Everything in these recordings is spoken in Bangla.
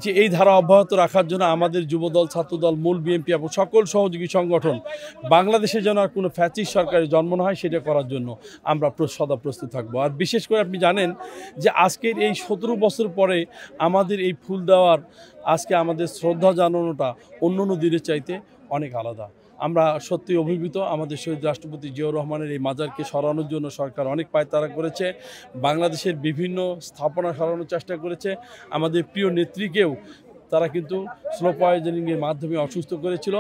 যে এই ধারা অব্যাহত রাখার জন্য আমাদের যুবদল, ছাত্রদল, মূল বিএনপি এবং সকল সহযোগী সংগঠন বাংলাদেশে যেন আর কোনো ফ্যাসিস্ট সরকারের জন্ম না হয় সেটা করার জন্য আমরা সদা প্রস্তুত থাকবো। আর বিশেষ করে আপনি জানেন যে আজকের এই 17 বছর পরে আমাদের এই ফুল দেওয়ার, আজকে আমাদের শ্রদ্ধা জানানোটা অন্য দিনের চাইতে অনেক আলাদা। আমরা সত্যি অভিভূত। আমাদের শহীদ রাষ্ট্রপতি জিয়াউর রহমানের এই মাজারকে সরানোর জন্য সরকার অনেক পায়তারা করেছে, বাংলাদেশের বিভিন্ন স্থাপনা সরানোর চেষ্টা করেছে। আমাদের প্রিয় নেত্রীকেও তারা কিন্তু স্লো পয়জনিংয়ের মাধ্যমে অসুস্থ করেছিল,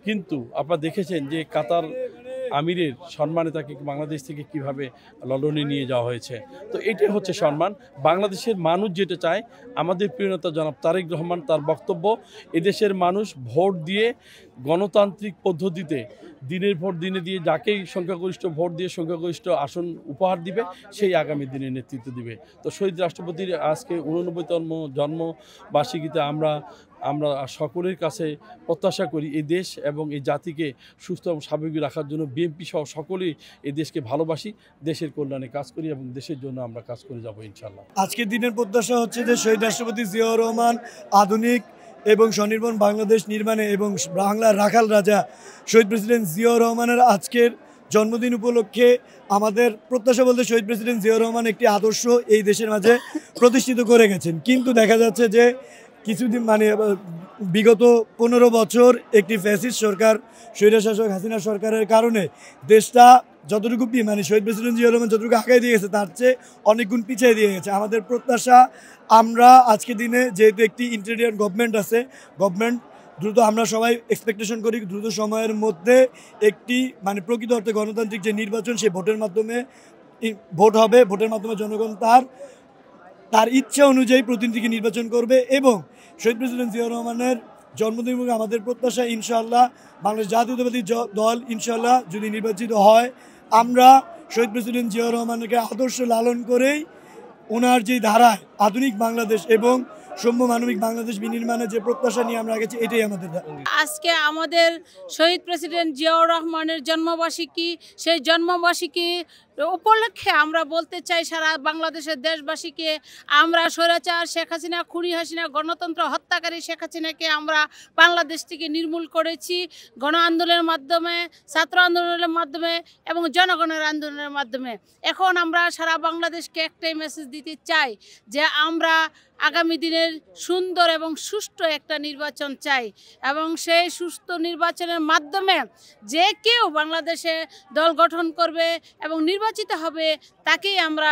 কিন্তু আপনারা দেখেছেন যে কাতার আমিরের সম্মানে তাকে বাংলাদেশ থেকে কিভাবে লন্ডনে নিয়ে যাওয়া হয়েছে। তো এটাই হচ্ছে সম্মান। বাংলাদেশের মানুষ যেটা চায়, আমাদের প্রিয় নেতা জনাব তারেক রহমান তার বক্তব্য, এদেশের মানুষ ভোট দিয়ে গণতান্ত্রিক পদ্ধতিতে দিনের ভোট দিনে দিয়ে যাকেই সংখ্যাগরিষ্ঠ ভোট দিয়ে সংখ্যাগরিষ্ঠ আসন উপহার দিবে সেই আগামী দিনে নেতৃত্ব দিবে। তো শহীদ রাষ্ট্রপতির আজকে 89তম জন্মবার্ষিকীতে আমরা সকলের কাছে প্রত্যাশা করি এই দেশ এবং এই জাতিকে সুস্থ এবং স্বাভাবিক রাখার জন্য বিএনপি সহ সকলেই এই দেশকে ভালোবাসি, দেশের কল্যাণে কাজ করি এবং দেশের জন্য আমরা কাজ করে যাব ইনশাআল্লাহ। আজকের দিনের প্রত্যাশা হচ্ছে যে শহীদ রাষ্ট্রপতি জিয়াউর রহমান আধুনিক এবং স্বনির্ভর বাংলাদেশ নির্মাণে এবং বাংলার রাখাল রাজা শহীদ প্রেসিডেন্ট জিয়াউর রহমানের আজকের জন্মদিন উপলক্ষে আমাদের প্রত্যাশা বলতে শহীদ প্রেসিডেন্ট জিয়াউর রহমান একটি আদর্শ এই দেশের মাঝে প্রতিষ্ঠিত করে গেছেন, কিন্তু দেখা যাচ্ছে যে কিছুদিন বিগত 15 বছর একটি ফ্যাসিস্ট সরকার, স্বৈরশাসক হাসিনা সরকারের কারণে দেশটা যতটুকু শহীদ প্রেসিডেন্ট জিয়াউর রহমান যতটুকু আগায় দিয়ে গেছে তার চেয়ে অনেক গুণ পিছিয়ে দিয়ে গেছে। আমাদের প্রত্যাশা আমরা আজকের দিনে যেহেতু একটি ইন্টারিয়ার গভর্নমেন্ট আছে, গভর্নমেন্ট দ্রুত আমরা সবাই এক্সপেকটেশন করি দ্রুত সময়ের মধ্যে একটি প্রকৃত অর্থে গণতান্ত্রিক যে নির্বাচন, সেই ভোটের মাধ্যমে ভোট হবে, ভোটের মাধ্যমে জনগণ তার ইচ্ছা অনুযায়ী প্রতিনিধিকে নির্বাচন করবে এবং শহীদ প্রেসিডেন্ট জিয়াউর রহমানের জন্মদিন আমাদের প্রত্যাশা ইনশাআল্লাহ বাংলাদেশ জাতীয়তাবাদী দল ইনশাআল্লাহ যদি নির্বাচিত হয়, আমরা শহীদ প্রেসিডেন্ট জিয়াউর রহমানকে আদর্শ লালন করেই ওনার যে ধারায় আধুনিক বাংলাদেশ এবং সভ্য মানবিক বাংলাদেশ বিনির্মাণের যে প্রত্যাশা নিয়ে আমরা গেছি, এটাই আমাদের। আজকে আমাদের শহীদ প্রেসিডেন্ট জিয়াউর রহমানের জন্মবার্ষিকী, সেই জন্মবার্ষিকী উপলক্ষে আমরা বলতে চাই সারা বাংলাদেশের দেশবাসীকে, আমরা স্বৈরাচার শেখ হাসিনা, খুনি হাসিনা, গণতন্ত্র হত্যাকারী শেখ হাসিনাকে আমরা বাংলাদেশ থেকে নির্মূল করেছি গণ আন্দোলনের মাধ্যমে, ছাত্র আন্দোলনের মাধ্যমে এবং জনগণের আন্দোলনের মাধ্যমে। এখন আমরা সারা বাংলাদেশকে একটাই মেসেজ দিতে চাই যে আমরা আগামী দিনের সুন্দর এবং সুষ্ঠু একটা নির্বাচন চাই এবং সেই সুষ্ঠু নির্বাচনের মাধ্যমে যে কেউ বাংলাদেশে দল গঠন করবে এবং নির্বাচিত হবে তাকেই আমরা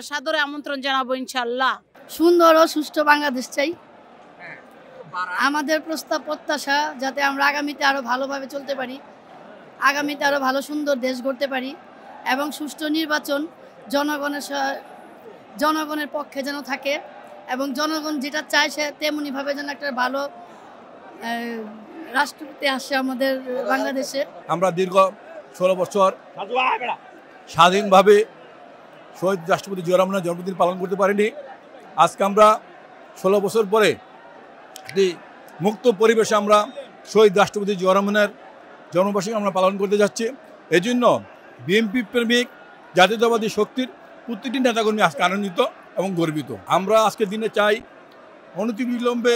সাদরে আমন্ত্রণ জানাবো ইনশাআল্লাহ। সুন্দর ও সুষ্ঠু বাংলাদেশ চাই। আমাদের প্রত্যাশা যাতে আমরা আগামীতে আরো ভালোভাবে চলতে পারি, আগামীতে আরো ভালো সুন্দর দেশ গড়তে পারি এবং সুষ্ঠু নির্বাচন জনগণের পক্ষে যেন থাকে এবং জনগণ যেটা চায় সে তেমনিভাবে যেন একটা ভালো রাষ্ট্রপতি আসে আমাদের বাংলাদেশে। আমরা দীর্ঘ 16 বছর স্বাধীনভাবে শহীদ রাষ্ট্রপতি জিয়াউর রহমানের জন্মদিন পালন করতে পারিনি। আজকে আমরা 16 বছর পরে একটি মুক্ত পরিবেশে আমরা শহীদ রাষ্ট্রপতি জিয়াউর রহমানের জন্মবার্ষিকী আমরা পালন করতে যাচ্ছি। এই জন্য বিএনপি প্রেমিক জাতীয়তাবাদী শক্তির প্রতিটি নেতাকর্মী আজকে আনন্দিত এবং গর্বিত। আমরা আজকের দিনে চাই অনতিবিলম্বে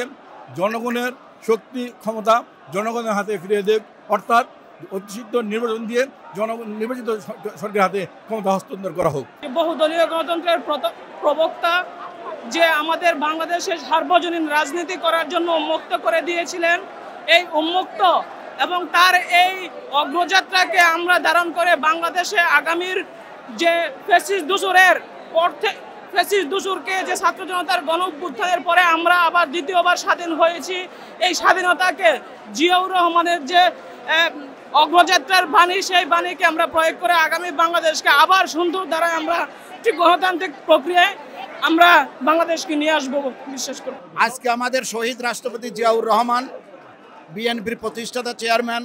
জনগণের শক্তি ক্ষমতা জনগণের হাতে ফিরিয়ে দেব, অর্থাৎ অতিশীঘ্র নির্বাচন দিয়ে জনগণ নির্বাচিত সরকারের হাতে ক্ষমতা হস্তান্তর করা হোক। বহুদলীয় গণতন্ত্রের প্রবক্তা যে আমাদের বাংলাদেশের সার্বজনীন রাজনীতি করার জন্য উন্মুক্ত করে দিয়েছিলেন, এই উন্মুক্ত এবং তার এই অগ্রযাত্রাকে আমরা ধারণ করে বাংলাদেশে আগামীর যে ফ্যাসিস্ট দূষরকে যে ছাত্র জনতার গণ অভ্যুত্থানের পরে আমরা আবার দ্বিতীয়বার স্বাধীন হয়েছি, এই স্বাধীনতাকে জিয়াউর রহমানের যে অগ্রযাত্রার বাণী, সেই বাণীকে আমরা প্রয়োগ করে আগামী বাংলাদেশকে আবার সুন্দর ধারায় আমরা ঠিক গণতান্ত্রিক প্রক্রিয়ায় আমরা বাংলাদেশকে নিয়ে আসবো বিশ্বাস করি। আজকে আমাদের শহীদ রাষ্ট্রপতি জিয়াউর রহমান বিএনপির প্রতিষ্ঠাতা চেয়ারম্যান,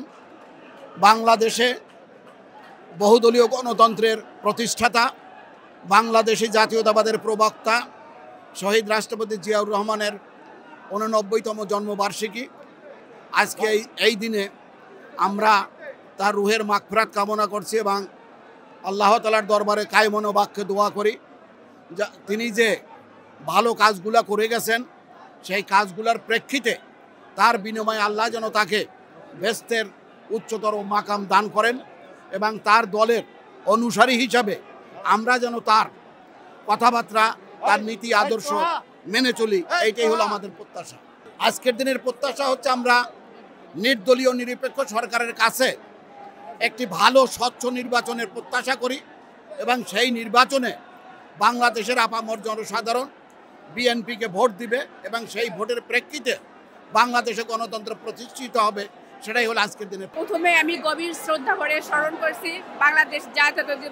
বাংলাদেশে বহুদলীয় গণতন্ত্রের প্রতিষ্ঠাতা, বাংলাদেশি জাতীয়তাবাদের প্রবক্তা শহীদ রাষ্ট্রপতি জিয়াউর রহমানের 89তম জন্মবার্ষিকী। আজকে এই দিনে আমরা তার রুহের মাগফিরাত কামনা করছি এবং আল্লাহ তাআলার দরবারে কায়মন বাক্যে দোয়া করি, তিনি যে ভালো কাজগুলা করে গেছেন সেই কাজগুলোর প্রেক্ষিতে তার বিনিময়ে আল্লাহ যেন তাকে বেহেশতের উচ্চতর মাকাম দান করেন এবং তার দলের অনুসারী হিসাবে আমরা যেন তার কথাবার্তা, তার নীতি আদর্শ মেনে চলি, এইটাই হলো আমাদের প্রত্যাশা। আজকের দিনের প্রত্যাশা হচ্ছে আমরা নির্দলীয় নিরপেক্ষ সরকারের কাছে একটি ভালো স্বচ্ছ নির্বাচনের প্রত্যাশা করি এবং সেই নির্বাচনে বাংলাদেশের আপামর জনসাধারণ বিএনপিকে ভোট দিবে এবং সেই ভোটের প্রেক্ষিতে বাংলাদেশে গণতন্ত্র প্রতিষ্ঠিত হবে, সেটাই হলো আজকের দিনে। প্রথমে আমি গভীর শ্রদ্ধা করে স্মরণ করছি বাংলাদেশ জাতীয়তাবাদী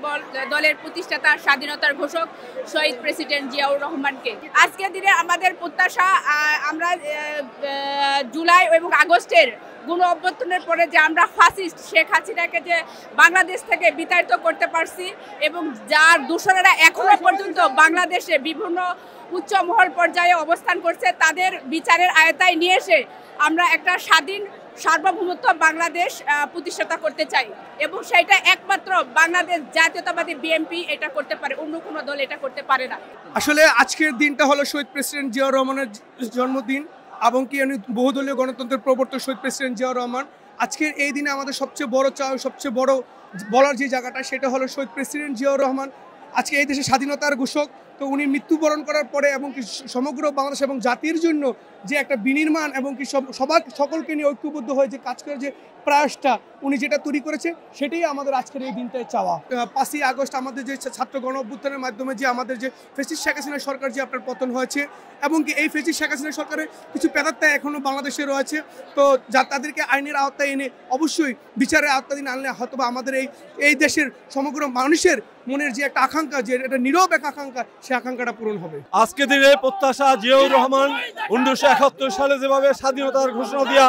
দলের প্রতিষ্ঠাতা, স্বাধীনতার ঘোষক শহীদ প্রেসিডেন্ট জিয়াউর রহমানকে। আজকের দিনে আমাদের প্রত্যাশা, আমরা জুলাই এবং আগস্টের গণ অভ্যুত্থানের পরে যে আমরা ফাসিস্ট শেখ হাসিনাকে যে বাংলাদেশ থেকে বিতাড়িত করতে পারছি এবং যার দূষণেরা এখনো পর্যন্ত বাংলাদেশে বিভিন্ন উচ্চ মহল পর্যায়ে অবস্থান করছে, তাদের বিচারের আয়তায় নিয়ে এসে আমরা একটা স্বাধীন সার্বভৌমত্ব বাংলাদেশ প্রতিষ্ঠাতা করতে চাই এবং সেটা একমাত্র বাংলাদেশ জাতীয়তাবাদী বিএনপি এটা করতে পারে, অন্য কোনো দল এটা করতে পারে না। আসলে আজকের দিনটা হলো শহীদ প্রেসিডেন্ট জিয়াউর রহমানের জন্মদিন এবং কি বহুদলীয় গণতন্ত্রের প্রবর্তক শহীদ প্রেসিডেন্ট জিয়াউর রহমান। আজকের এই দিনে আমাদের সবচেয়ে বড় চাওয়া, সবচেয়ে বড় বলার যে জায়গাটা, সেটা হলো শহীদ প্রেসিডেন্ট জিয়াউর রহমান আজকে এই দেশের স্বাধীনতার ঘোষক। তো উনি মৃত্যুবরণ করার পরে এবং কি সমগ্র বাংলাদেশ এবং জাতির জন্য যে একটা বিনির্মাণ এবং কি সকলকে নিয়ে ঐক্যবদ্ধ হয়ে যে কাজ করার যে প্রয়াসটা উনি যেটা তৈরি করেছে, সেটাই আমাদের আজকের এই দিনটায় চাওয়া। 5ই আগস্ট আমাদের যে ছাত্র গণ অভ্যুত্থানের মাধ্যমে যে আমাদের যে ফ্যাসিস্ট শেখ হাসিনা সরকার যে আপনার পতন হয়েছে এবং কি এই ফ্যাসিস্ট শেখ হাসিনা সরকারের কিছু প্রেতাত্মা এখনও বাংলাদেশে রয়েছে, তো যা তাদেরকে আইনের আওতায় এনে অবশ্যই বিচারের আওতাধীন আনলে হয়তো আমাদের এই দেশের সমগ্র মানুষের মনের যে একটা আকাঙ্ক্ষা, যে একটা নীরব এক আকাঙ্ক্ষা, সেই আকাঙ্ক্ষাটা পূরণ হবে। আজকে দিনের প্রত্যাশা জিয়াউর রহমান 1971 সালে যেভাবে স্বাধীনতার ঘোষণা দিয়া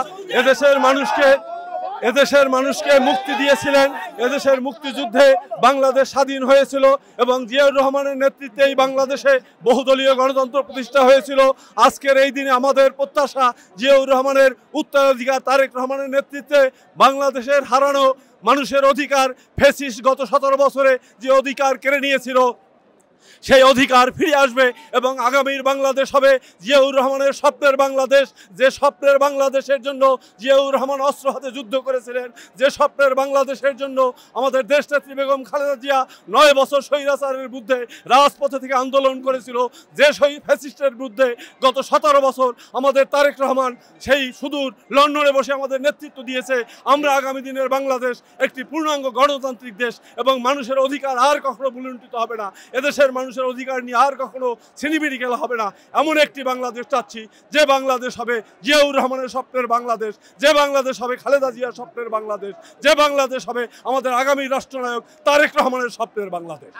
এদেশের মানুষকে মুক্তি দিয়েছিলেন, এদেশের মুক্তিযুদ্ধে বাংলাদেশ স্বাধীন হয়েছিল এবং জিয়াউর রহমানের নেতৃত্বেই বাংলাদেশে বহুদলীয় গণতন্ত্র প্রতিষ্ঠা হয়েছিল। আজকের এই দিনে আমাদের প্রত্যাশা জিয়াউর রহমানের উত্তরাধিকার তারেক রহমানের নেতৃত্বে বাংলাদেশের হারানো মানুষের অধিকার, ফ্যাসিস্ট গত 17 বছরে যে অধিকার কেড়ে নিয়েছিল, সেই অধিকার ফিরে আসবে এবং আগামীর বাংলাদেশ হবে জিয়াউর রহমানের স্বপ্নের বাংলাদেশ। যে স্বপ্নের বাংলাদেশের জন্য জিয়াউর রহমান অস্ত্র হাতে যুদ্ধ করেছিলেন, যে স্বপ্নের বাংলাদেশের জন্য আমাদের দেশনেত্রী বেগম খালেদা জিয়া 9 বছর স্বৈরাচারের বিরুদ্ধে রাজপথে থেকে আন্দোলন করেছিল, যে ফ্যাসিস্টের বিরুদ্ধে গত 17 বছর আমাদের তারেক রহমান সেই সুদূর লন্ডনে বসে আমাদের নেতৃত্ব দিয়েছে। আমরা আগামী দিনের বাংলাদেশ একটি পূর্ণাঙ্গ গণতান্ত্রিক দেশ এবং মানুষের অধিকার আর কখনো ভুলুণ্ঠিত হবে না, এদেশের মানুষের অধিকার নিয়ে আর কখনো ছিনিমিনি খেলা হবে না, এমন একটি বাংলাদেশ চাচ্ছি যে বাংলাদেশ হবে জিয়াউর রহমানের স্বপ্নের বাংলাদেশ, যে বাংলাদেশ হবে খালেদা জিয়ার স্বপ্নের বাংলাদেশ, যে বাংলাদেশ হবে আমাদের আগামী রাষ্ট্রনায়ক তারেক রহমানের স্বপ্নের বাংলাদেশ।